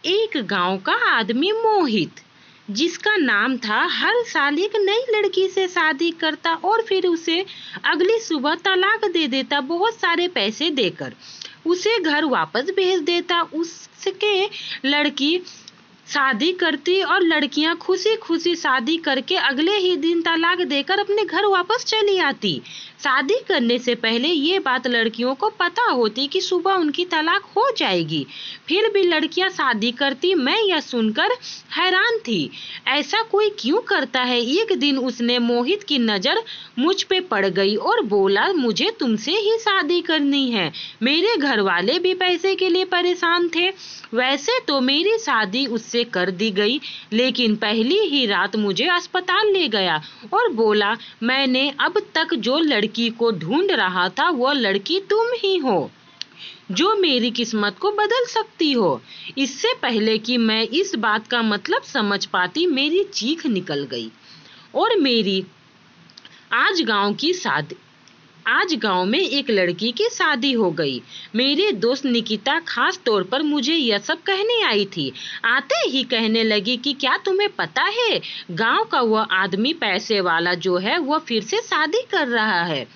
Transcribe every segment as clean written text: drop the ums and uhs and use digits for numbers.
एक गांव का आदमी मोहित, जिसका नाम था, हर साल एक नई लड़की से शादी करता और फिर उसे अगली सुबह तलाक दे देता, बहुत सारे पैसे देकर उसे घर वापस भेज देता। उसके लड़की शादी करती और लड़कियां खुशी खुशी शादी करके अगले ही दिन तलाक देकर अपने घर वापस चली आती। शादी करने से पहले ये बात लड़कियों को पता होती कि सुबह उनकी तलाक हो जाएगी, फिर भी लड़कियां शादी करती। मैं यह सुनकर हैरान थी, ऐसा कोई क्यों करता है। एक दिन उसने मोहित की नजर मुझ पे पड़ गई और बोला, मुझे तुमसे ही शादी करनी है। मेरे घर वाले भी पैसे के लिए परेशान थे। वैसे तो मेरी शादी उससे कर दी गई, लेकिन पहली ही रात मुझे अस्पताल ले गया और बोला, मैंने अब तक जो लड़की को ढूंढ रहा था वो लड़की तुम ही हो, जो मेरी किस्मत को बदल सकती हो। इससे पहले कि मैं इस बात का मतलब समझ पाती, मेरी चीख निकल गई और मेरी आज गांव में एक लड़की की शादी हो गई। मेरी दोस्त निकिता खास तौर पर मुझे यह सब कहने आई थी। आते ही कहने लगी कि क्या तुम्हें पता है, गांव का वह आदमी पैसे वाला जो है वह फिर से शादी कर रहा है।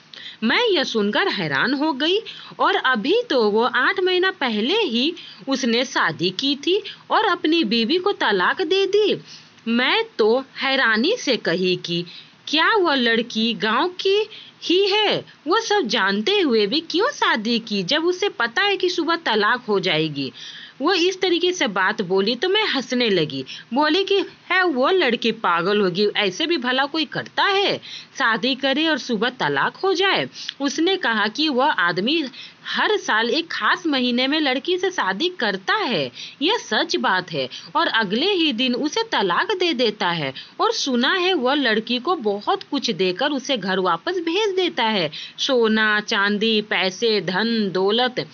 मैं यह सुनकर हैरान हो गई, और अभी तो वो 8 महीना पहले ही उसने शादी की थी और अपनी बीवी को तलाक दे दी। मैं तो हैरानी से कही कि क्या वह लड़की गांव की ही है। वो सब जानते हुए भी क्यों शादी की जब उसे पता है कि सुबह तलाक हो जाएगी। वो इस तरीके से बात बोली तो मैं हंसने लगी, बोली कि है वो लड़की पागल होगी, ऐसे भी भला कोई करता है, शादी करे और सुबह तलाक हो जाए। उसने कहा कि वह आदमी हर साल एक खास महीने में लड़की से शादी करता है, यह सच बात है, और अगले ही दिन उसे तलाक दे देता है। और सुना है वह लड़की को बहुत कुछ देकर उसे घर वापस भेज देता है, सोना चांदी पैसे धन दौलत।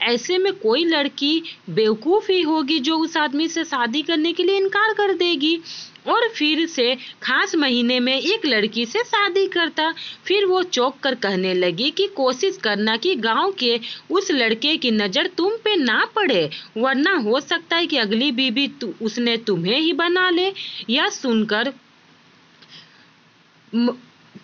ऐसे में कोई लड़की बेवकूफ ही होगी जो उस आदमी से शादी करने के लिए इनकार कर देगी और फिर से खास महीने में एक लड़की से शादी करता। फिर वो चौंक कर कहने लगी कि कोशिश करना कि गांव के उस लड़के की नजर तुम पे ना पड़े, वरना हो सकता है कि अगली बीवी उसने तुम्हें ही बना ले। यह सुनकर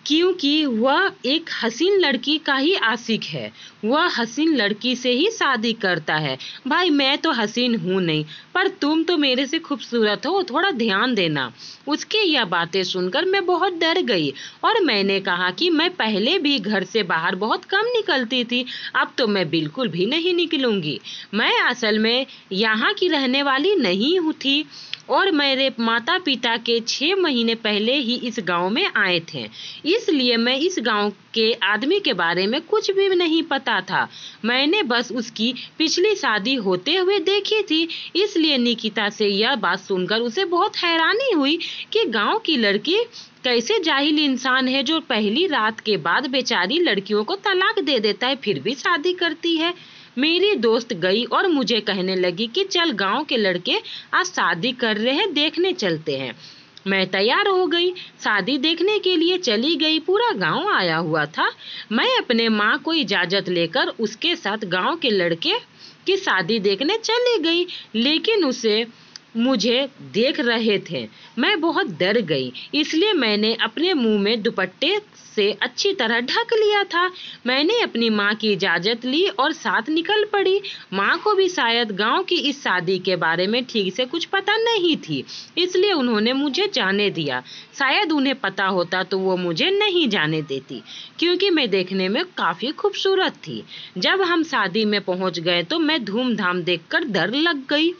क्योंकि वह एक हसीन लड़की का ही आशिक है, वह हसीन लड़की से ही शादी करता है। भाई मैं तो हसीन हूँ नहीं, पर तुम तो मेरे से खूबसूरत हो, थोड़ा ध्यान देना। उसकी यह बातें सुनकर मैं बहुत डर गई और मैंने कहा कि मैं पहले भी घर से बाहर बहुत कम निकलती थी, अब तो मैं बिल्कुल भी नहीं निकलूंगी। मैं असल में यहाँ की रहने वाली नहीं हूँ थी और मेरे माता पिता के 6 महीने पहले ही इस गांव में आए थे, इसलिए मैं इस गांव के आदमी के बारे में कुछ भी नहीं पता था। मैंने बस उसकी पिछली शादी होते हुए देखी थी, इसलिए निकिता से यह बात सुनकर उसे बहुत हैरानी हुई कि गांव की लड़की कैसे जाहिल इंसान है जो पहली रात के बाद बेचारी लड़कियों को तलाक दे देता है, फिर भी शादी करती है। मेरी दोस्त गई और मुझे कहने लगी कि चल गांव के लड़के आज शादी कर रहे हैं, देखने चलते हैं। मैं तैयार हो गई, शादी देखने के लिए चली गई। पूरा गांव आया हुआ था। मैं अपने माँ को इजाजत लेकर उसके साथ गांव के लड़के की शादी देखने चली गई, लेकिन उसे मुझे देख रहे थे। मैं बहुत डर गई, इसलिए मैंने अपने मुंह में दुपट्टे से अच्छी तरह ढक लिया था। मैंने अपनी माँ की इजाजत ली और साथ निकल पड़ी। माँ को भी शायद गांव की इस शादी के बारे में ठीक से कुछ पता नहीं थी, इसलिए उन्होंने मुझे जाने दिया। शायद उन्हें पता होता तो वो मुझे नहीं जाने देती, क्योंकि मैं देखने में काफी खूबसूरत थी। जब हम शादी में पहुंच गए तो मैं धूमधाम देखकर डर लग गई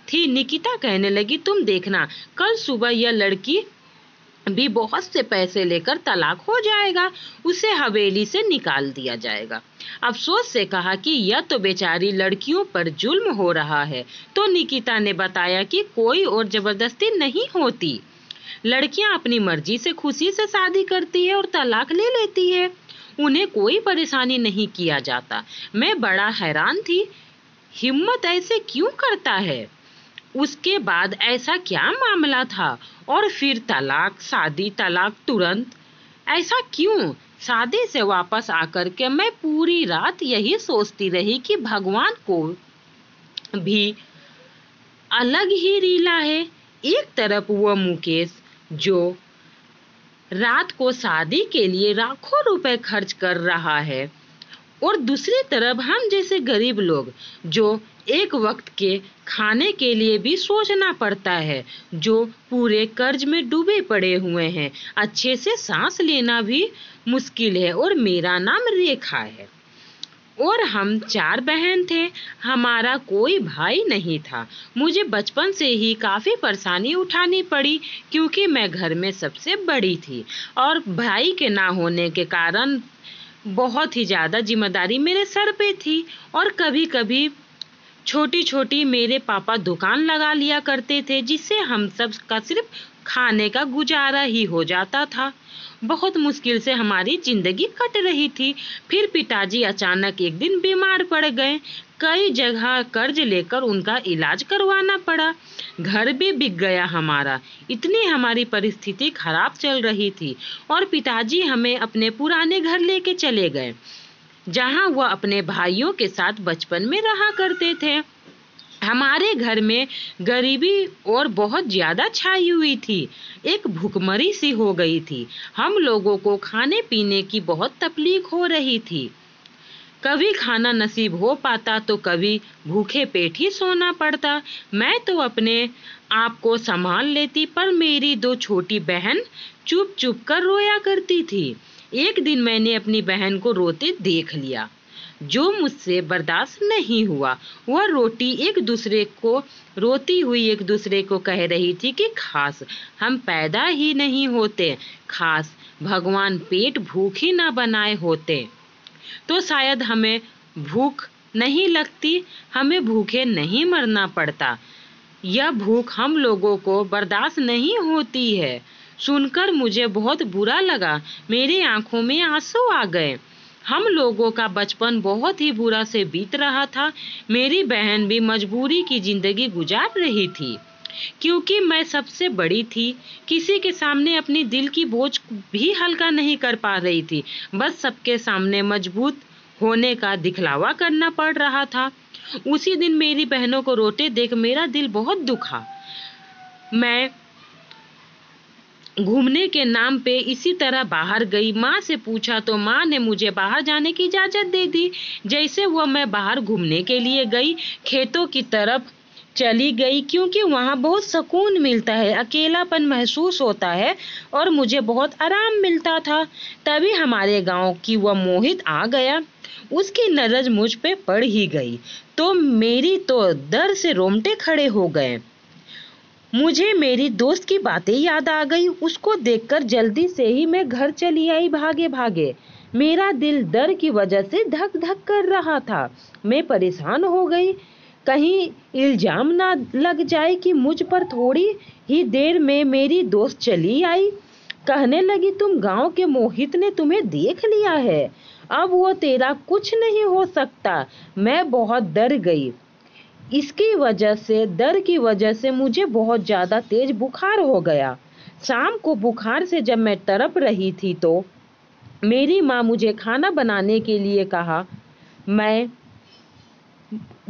थी। निकिता कहने लगी, तुम देखना, कल सुबह यह लड़की भी बहुत से पैसे लेकर तलाक हो जाएगा, उसे हवेली से निकाल दिया जाएगा। अफसोस से कहा कि यह तो बेचारी लड़कियों पर जुल्म हो रहा है। तो निकिता ने बताया कि कोई और जबरदस्ती नहीं होती, लड़कियां अपनी मर्जी से खुशी से शादी करती है और तलाक ले लेती है, उन्हें कोई परेशानी नहीं किया जाता। मैं बड़ा हैरान थी, हिम्मत ऐसे क्यों करता है। उसके बाद ऐसा क्या मामला था, और फिर तलाक, शादी तलाक तुरंत, ऐसा क्यों। शादी से वापस आकर के मैं पूरी रात यही सोचती रही कि भगवान को भी अलग ही रीला है। एक तरफ वो मुकेश जो रात को शादी के लिए लाखों रुपए खर्च कर रहा है, और दूसरी तरफ हम जैसे गरीब लोग जो एक वक्त के खाने के लिए भी सोचना पड़ता है, जो पूरे कर्ज में डूबे पड़े हुए हैं, अच्छे से सांस लेना भी मुश्किल है। और मेरा नाम रेखा है और हम 4 बहन थे, हमारा कोई भाई नहीं था। मुझे बचपन से ही काफ़ी परेशानी उठानी पड़ी क्योंकि मैं घर में सबसे बड़ी थी और भाई के ना होने के कारण बहुत ही ज़्यादा जिम्मेदारी मेरे सर पे थी। और कभी कभी छोटी छोटी मेरे पापा दुकान लगा लिया करते थे, जिससे हम सब का सिर्फ खाने का गुजारा ही हो जाता था। बहुत मुश्किल से हमारी जिंदगी कट रही थी। फिर पिताजी अचानक एक दिन बीमार पड़ गए। कई जगह कर्ज लेकर उनका इलाज करवाना पड़ा। घर भी बिक गया हमारा। इतनी हमारी परिस्थिति खराब चल रही थी और पिताजी हमें अपने पुराने घर लेके चले गए, जहां वह अपने भाइयों के साथ बचपन में रहा करते थे। हमारे घर में गरीबी और बहुत ज्यादा छाई हुई थी। एक भूखमरी सी हो गई थी। हम लोगों को खाने पीने की बहुत तकलीफ हो रही थी। कभी खाना नसीब हो पाता तो कभी भूखे पेट ही सोना पड़ता। मैं तो अपने आप को संभाल लेती, पर मेरी 2 छोटी बहन चुप चुप कर रोया करती थी। एक दिन मैंने अपनी बहन को रोते देख लिया, जो मुझसे बर्दाश्त नहीं हुआ। वह रोती हुई एक दूसरे को कह रही थी कि खास हम पैदा ही नहीं होते, खास भगवान पेट भूख ही ना बनाए होते तो शायद हमें भूख नहीं लगती, हमें भूखे नहीं मरना पड़ता। यह भूख हम लोगों को बर्दाश्त नहीं होती है। सुनकर मुझे बहुत बुरा लगा। मेरी आंखों में आंसू आ गए। हम लोगों का बचपन बहुत ही बुरा से बीत रहा था। मेरी बहन भी मजबूरी की जिंदगी गुजार रही थी क्योंकि मैं सबसे बड़ी थी। किसी के सामने अपनी दिल की बोझ भी हल्का नहीं कर पा रही थी, बस सबके सामने मजबूत होने का दिखलावा करना पड़ रहा था। उसी दिन मेरी बहनों को रोते देख मेरा दिल बहुत दुखा। मैं घूमने के नाम पे इसी तरह बाहर गई। माँ से पूछा तो माँ ने मुझे बाहर जाने की इजाज़त दे दी। जैसे वो मैं बाहर घूमने के लिए गई, खेतों की तरफ चली गई क्योंकि वहाँ बहुत सुकून मिलता है, अकेलापन महसूस होता है और मुझे बहुत आराम मिलता था। तभी हमारे गांव की वह मोहित आ गया। उसकी नज़र मुझ पे पड़ ही गई तो मेरी तो डर से रोंगटे खड़े हो गए। मुझे मेरी दोस्त की बातें याद आ गई। उसको देखकर जल्दी से ही मैं घर चली आई भागे भागे। मेरा दिल डर की वजह से धक धक कर रहा था। मैं परेशान हो गई, कहीं इल्जाम ना लग जाए कि मुझ पर। थोड़ी ही देर में मेरी दोस्त चली आई, कहने लगी तुम गांव के मोहित ने तुम्हें देख लिया है, अब वो तेरा कुछ नहीं हो सकता। मैं बहुत डर गई। डर की वजह से मुझे बहुत ज़्यादा तेज बुखार हो गया। शाम को बुखार से जब मैं तड़प रही थी तो मेरी माँ मुझे खाना बनाने के लिए कहा। मैं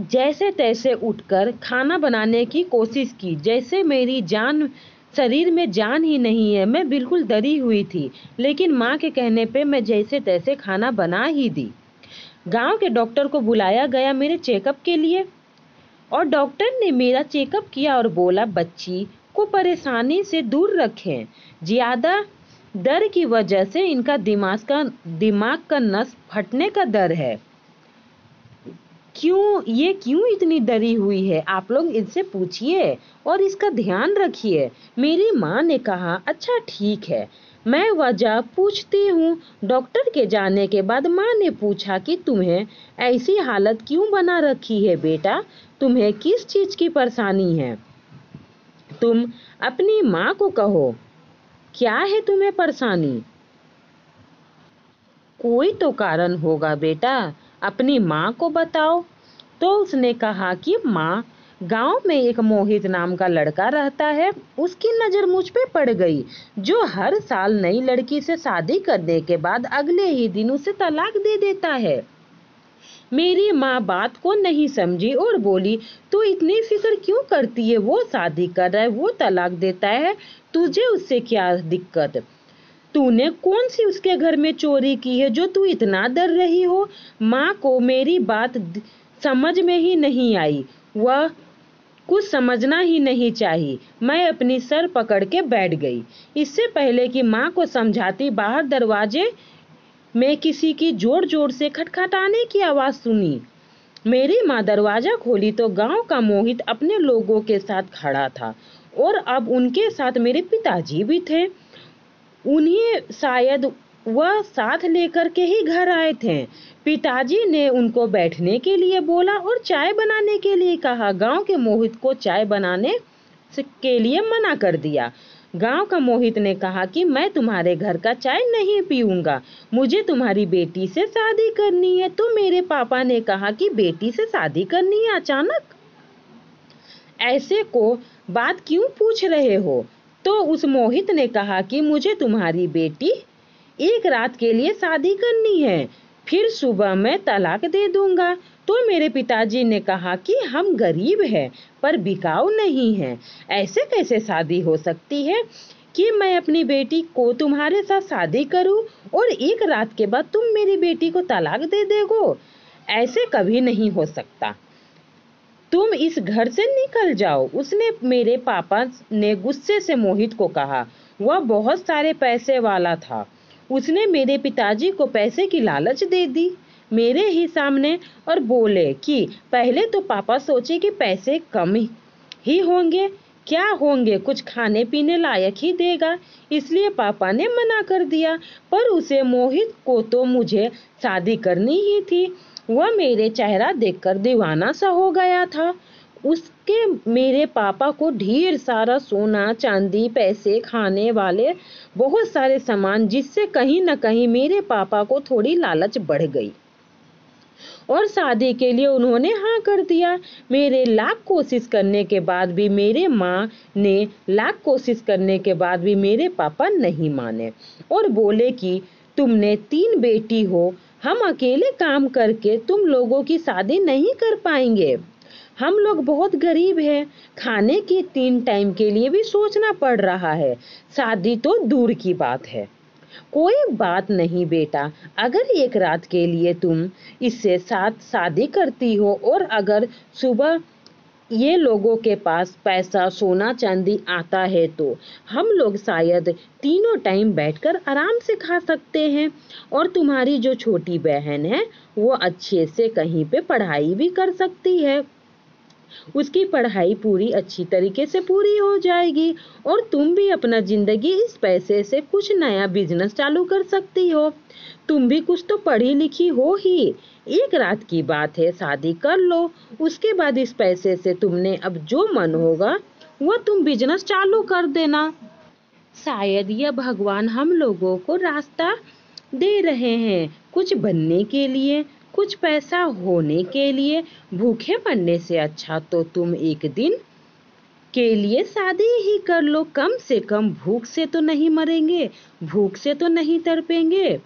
जैसे तैसे उठकर खाना बनाने की कोशिश की, जैसे मेरी शरीर में जान ही नहीं है। मैं बिल्कुल डरी हुई थी, लेकिन माँ के कहने पे मैं जैसे तैसे खाना बना ही दी। गांव के डॉक्टर को बुलाया गया मेरे चेकअप के लिए और डॉक्टर ने मेरा चेकअप किया और बोला बच्ची को परेशानी से दूर रखें। ज़्यादा डर की वजह से इनका दिमाग का नस फटने का डर है। क्यों इतनी डरी हुई है? आप लोग इनसे पूछिए और इसका ध्यान रखिए। मेरी माँ ने कहा अच्छा ठीक है, मैं वजह पूछती हूँ। डॉक्टर के जाने के बाद माँ ने पूछा कि तुम्हें ऐसी हालत क्यों बना रखी है बेटा, तुम्हें किस चीज़ की परेशानी है? तुम अपनी माँ को कहो क्या है तुम्हें परेशानी। कोई तो कारण होगा बेटा, अपनी माँ को बताओ। तो उसने कहा कि माँ, गांव में एक मोहित नाम का लड़का रहता है, उसकी नज़र मुझ पे पड़ गई, जो हर साल नई लड़की से शादी करने के बाद अगले ही दिन उसे तलाक दे देता है। मेरी माँ बात को नहीं समझी और बोली, तू इतनी फिक्र क्यों करती है? वो शादी कर रहा है, वो तलाक देता है, तुझे उससे क्या दिक्कत? तूने कौन सी उसके घर में चोरी की है जो तू इतना डर रही हो? माँ को मेरी बात समझ में ही नहीं आई। वह कुछ समझना ही नहीं चाहिए। मैं अपनी सर पकड़ के बैठ गई। इससे पहले कि माँ को समझाती, बाहर दरवाजे में किसी की जोर जोर से खटखटाने की आवाज सुनी। मेरी माँ दरवाजा खोली तो गांव का मोहित अपने लोगों के साथ खड़ा था और अब उनके साथ मेरे पिताजी भी थे। उन्हें शायद वह साथ लेकर के ही घर आए थे। पिताजी ने उनको बैठने के लिए बोला और चाय बनाने के लिए कहा। गांव के मोहित को चाय बनाने के लिए मना कर दिया। गांव का मोहित ने कहा कि मैं तुम्हारे घर का चाय नहीं पीऊंगा, मुझे तुम्हारी बेटी से शादी करनी है। तो मेरे पापा ने कहा कि बेटी से शादी करनी है अचानक? ऐसे को बात क्यों पूछ रहे हो? तो उस मोहित ने कहा कि मुझे तुम्हारी बेटी एक रात के लिए शादी करनी है, फिर सुबह मैं तलाक दे दूंगा। तो मेरे पिताजी ने कहा कि हम गरीब हैं पर बिकाऊ नहीं हैं, ऐसे कैसे शादी हो सकती है कि मैं अपनी बेटी को तुम्हारे साथ शादी करूं और एक रात के बाद तुम मेरी बेटी को तलाक दे दोगे? ऐसे कभी नहीं हो सकता, तुम इस घर से निकल जाओ। उसने मेरे पापा ने गुस्से से मोहित को कहा। वह बहुत सारे पैसे वाला था। उसने मेरे पिताजी को पैसे की लालच दे दी मेरे ही सामने और बोले कि पहले तो पापा सोचे कि पैसे कम ही होंगे, क्या होंगे, कुछ खाने पीने लायक ही देगा, इसलिए पापा ने मना कर दिया। पर उसे मोहित को तो मुझे शादी करनी ही थी। वह मेरे चेहरा देखकर दीवाना सा हो गया था। उसके मेरे पापा को ढेर सारा सोना चांदी, पैसे, खाने वाले बहुत सारे सामान, जिससे कहीं न कहीं मेरे पापा को थोड़ी लालच बढ़ गई और शादी के लिए उन्होंने हाँ कर दिया। मेरे लाख कोशिश करने के बाद भी, मेरे माँ ने लाख कोशिश करने के बाद भी मेरे पापा नहीं माने और बोले कि तुमने 3 बेटी हो, हम अकेले काम करके तुम लोगों की शादी नहीं कर पाएंगे। हम लोग बहुत गरीब हैं, खाने के 3 टाइम के लिए भी सोचना पड़ रहा है, शादी तो दूर की बात है। कोई बात नहीं बेटा, अगर एक रात के लिए तुम इससे साथ शादी करती हो और अगर सुबह ये लोगों के पास पैसा सोना चांदी आता है तो हम लोग शायद तीनों टाइम बैठकर आराम से खा सकते हैं और तुम्हारी जो छोटी बहन है वो अच्छे से कहीं पे पढ़ाई भी कर सकती है। उसकी पढ़ाई पूरी अच्छी तरीके से पूरी हो जाएगी और तुम भी अपना जिंदगी इस पैसे से कुछ नया बिजनेस चालू कर सकती हो। तुम भी कुछ तो पढ़ी लिखी हो ही, एक रात की बात है, शादी कर लो। उसके बाद इस पैसे से तुमने अब जो मन होगा वो तुम बिजनेस चालू कर देना। शायद यह भगवान हम लोगों को रास्ता दे रहे हैं, कुछ बनने के लिए, कुछ पैसा होने के लिए। भूखे मरने से अच्छा तो तुम एक दिन के लिए शादी ही कर लो, कम से कम भूख से तो नहीं मरेंगे, भूख से तो नहीं तड़पेंगे,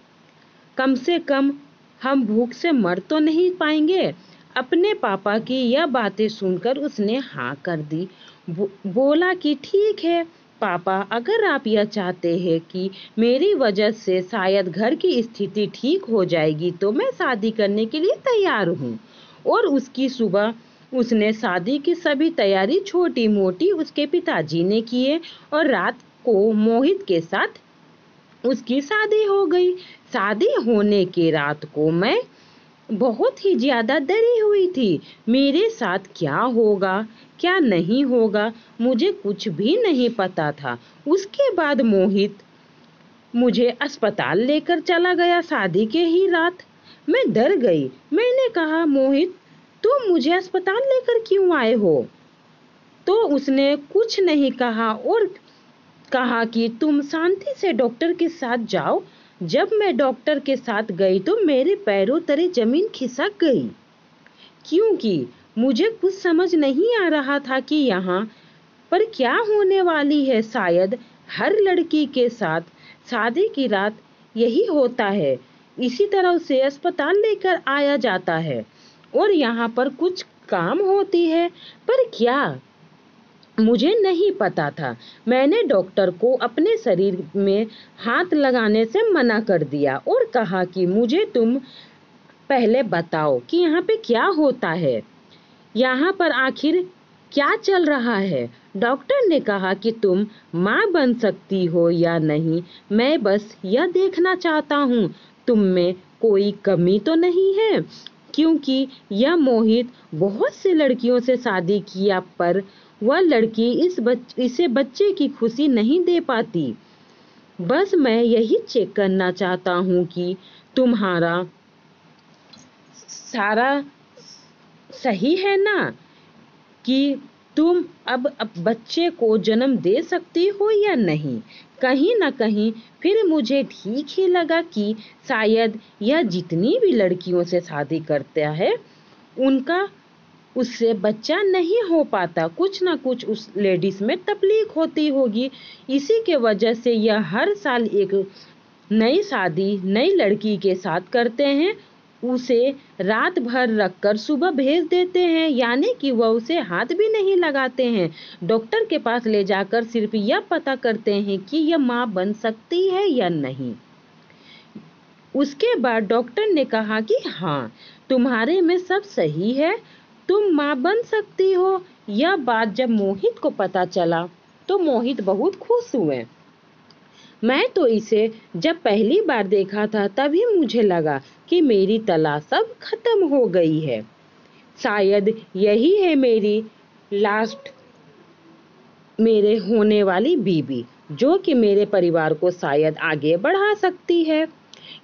कम से कम हम भूख से मर तो नहीं पाएंगे। अपने पापा की यह बातें सुनकर उसने हाँ कर दी। बोला कि ठीक है पापा, अगर आप यह चाहते हैं कि मेरी वजह से शायद घर की स्थिति ठीक हो जाएगी तो मैं शादी करने के लिए तैयार हूँ। और उसकी सुबह उसने शादी की सभी तैयारी छोटी मोटी उसके पिताजी ने किए और रात को मोहित के साथ उसकी शादी हो गई। शादी होने के रात को मैं बहुत ही ज्यादा डरी हुई थी। मेरे साथ क्या होगा क्या नहीं होगा मुझे कुछ भी नहीं पता था। उसके बाद मोहित मुझे अस्पताल लेकर चला गया शादी के ही रात। मैं डर गई। मैंने कहा, मोहित तुम मुझे अस्पताल लेकर क्यों आए हो? तो उसने कुछ नहीं कहा और कहा कि तुम शांति से डॉक्टर के साथ जाओ। जब मैं डॉक्टर के साथ गई तो मेरे पैरों तले जमीन खिसक गई, क्योंकि मुझे कुछ समझ नहीं आ रहा था कि यहाँ पर क्या होने वाली है। शायद हर लड़की के साथ शादी की रात यही होता है, इसी तरह उसे अस्पताल लेकर आया जाता है। और यहाँ पर कुछ काम होती है, पर क्या? मुझे नहीं पता था। मैंने डॉक्टर को अपने शरीर में हाथ लगाने से मना कर दिया और कहा कि मुझे तुम पहले बताओ कि यहाँ पे क्या होता है, यहाँ पर आखिर क्या चल रहा है। डॉक्टर ने कहा कि तुम माँ बन सकती हो या नहीं, मैं बस यह देखना चाहता हूँ तुम में कोई कमी तो नहीं है, क्योंकि यह मोहित बहुत से लड़कियों से शादी किया पर वह लड़की इसे बच्चे की खुशी नहीं दे पाती। बस मैं यही चेक करना चाहता हूँ कि तुम्हारा सारा सही है ना, कि तुम अब बच्चे को जन्म दे सकती हो या नहीं। कहीं ना कहीं फिर मुझे ठीक ही लगा कि शायद यह जितनी भी लड़कियों से शादी करता है उनका उससे बच्चा नहीं हो पाता, कुछ ना कुछ उस लेडीज में तकलीफ होती होगी। इसी के वजह से यह हर साल एक नई शादी नई लड़की के साथ करते हैं, उसे रात भर रखकर सुबह भेज देते हैं, यानी कि वह उसे हाथ भी नहीं लगाते हैं। डॉक्टर के पास ले जाकर सिर्फ यह पता करते हैं कि यह माँ बन सकती है या नहीं। उसके बाद डॉक्टर ने कहा कि हाँ, तुम्हारे में सब सही है, तुम माँ बन सकती हो। यह बात जब मोहित को पता चला तो मोहित बहुत खुश हुए। मैं तो इसे जब पहली बार देखा था तभी मुझे लगा कि मेरी तलाश अब खत्म हो गई है। शायद यही है मेरी लास्ट मेरे होने वाली बीबी, जो कि मेरे परिवार को शायद आगे बढ़ा सकती है।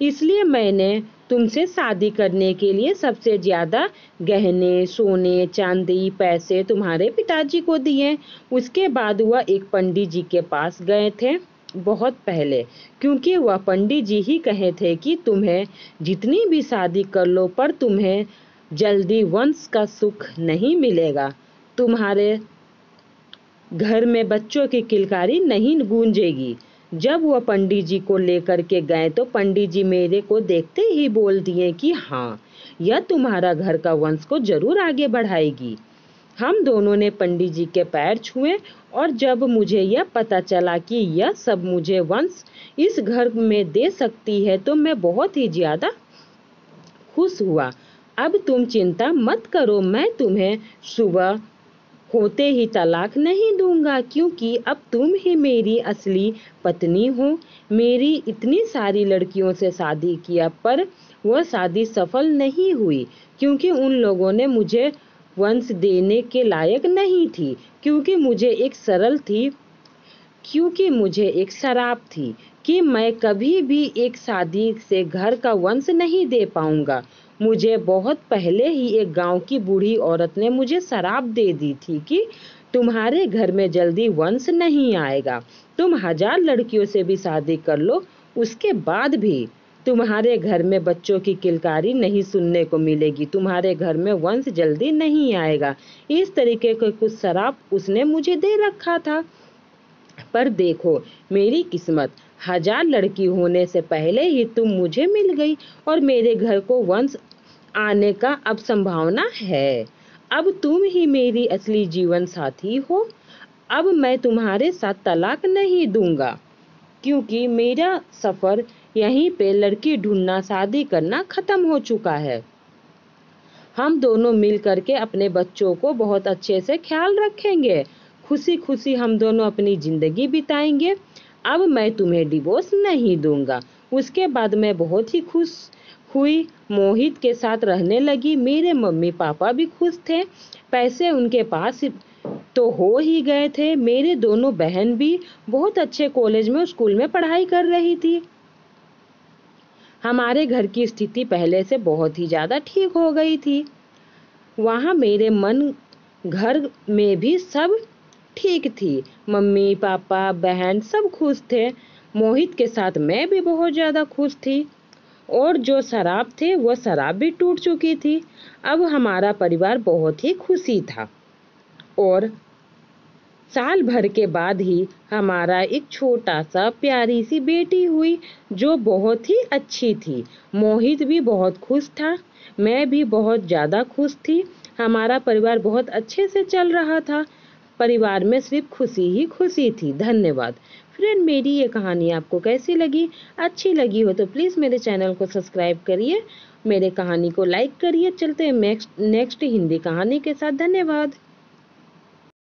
इसलिए मैंने तुमसे शादी करने के लिए सबसे ज्यादा गहने, सोने, चांदी, पैसे तुम्हारे पिताजी को दिए। उसके बाद वह एक पंडित जी के पास गए थे बहुत पहले, क्योंकि वह पंडित जी ही कहे थे कि तुम्हें जितनी भी शादी कर लो पर तुम्हें जल्दी वंश का सुख नहीं मिलेगा, तुम्हारे घर में बच्चों की किलकारी नहीं गूंजेगी। जब वह पंडित जी को लेकर के गए तो पंडित जी मेरे को देखते ही बोल दिए कि हाँ, यह तुम्हारा घर का वंश को जरूर आगे बढ़ाएगी। हम दोनों ने पंडित जी के पैर छुए और जब मुझे यह पता चला कि यह सब मुझे वंश इस घर में दे सकती है तो मैं बहुत ही ज्यादा खुश हुआ। अब तुम चिंता मत करो, मैं तुम्हें सुबह होते ही तलाक नहीं दूंगा, क्योंकि अब तुम ही मेरी असली पत्नी हो। मेरी इतनी सारी लड़कियों से शादी किया पर वह शादी सफल नहीं हुई, क्योंकि उन लोगों ने मुझे वंश देने के लायक नहीं थी, क्योंकि मुझे एक शराब थी कि मैं कभी भी एक शादी से घर का वंश नहीं दे पाऊंगा। मुझे बहुत पहले ही एक गांव की बूढ़ी औरत ने मुझे शराब दे दी थी कि तुम्हारे घर में जल्दी वंश नहीं आएगा, तुम 1000 लड़कियों से भी शादी कर लो, उसके बाद भी तुम्हारे घर में बच्चों की किलकारी नहीं सुनने को मिलेगी, तुम्हारे घर में वंश जल्दी नहीं आएगा। इस तरीके के कुछ शराब उसने मुझे दे रखा था। पर देखो मेरी किस्मत, 1000 लड़की होने से पहले ही तुम मुझे मिल गई और मेरे घर को वंश आने का अब संभावना है। अब तुम ही मेरी असली जीवन साथी हो। अब मैं तुम्हारे साथ तलाक नहीं दूंगा, क्योंकि मेरा सफर यहीं पे लड़की ढूंढना शादी करना खत्म हो चुका है। हम दोनों मिल करके अपने बच्चों को बहुत अच्छे से ख्याल रखेंगे, खुशी खुशी हम दोनों अपनी जिंदगी बिताएंगे। अब मैं तुम्हें डिवोर्स नहीं दूंगा। उसके बाद मैं बहुत ही खुश हुई, मोहित के साथ रहने लगी। मेरे मम्मी पापा भी खुश थे, पैसे उनके पास तो हो ही गए थे। मेरे दोनों बहन भी बहुत अच्छे कॉलेज में स्कूल में पढ़ाई कर रही थी। हमारे घर की स्थिति पहले से बहुत ही ज्यादा ठीक हो गई थी। वहाँ मेरे मन घर में भी सब ठीक थी, मम्मी पापा बहन सब खुश थे। मोहित के साथ मैं भी बहुत ज्यादा खुश थी और जो शराब थे वह शराब भी टूट चुकी थी। अब हमारा परिवार बहुत ही खुशी था और साल भर के बाद ही हमारा एक छोटा सा प्यारी सी बेटी हुई जो बहुत ही अच्छी थी। मोहित भी बहुत खुश था, मैं भी बहुत ज़्यादा खुश थी। हमारा परिवार बहुत अच्छे से चल रहा था। परिवार में सिर्फ खुशी ही खुशी थी। धन्यवाद। फ्रेंड, मेरी ये कहानी आपको कैसी लगी? अच्छी लगी हो तो प्लीज़ मेरे चैनल को सब्सक्राइब करिए, मेरे कहानी को लाइक करिए। चलते हैं नेक्स्ट हिंदी कहानी के साथ। धन्यवाद।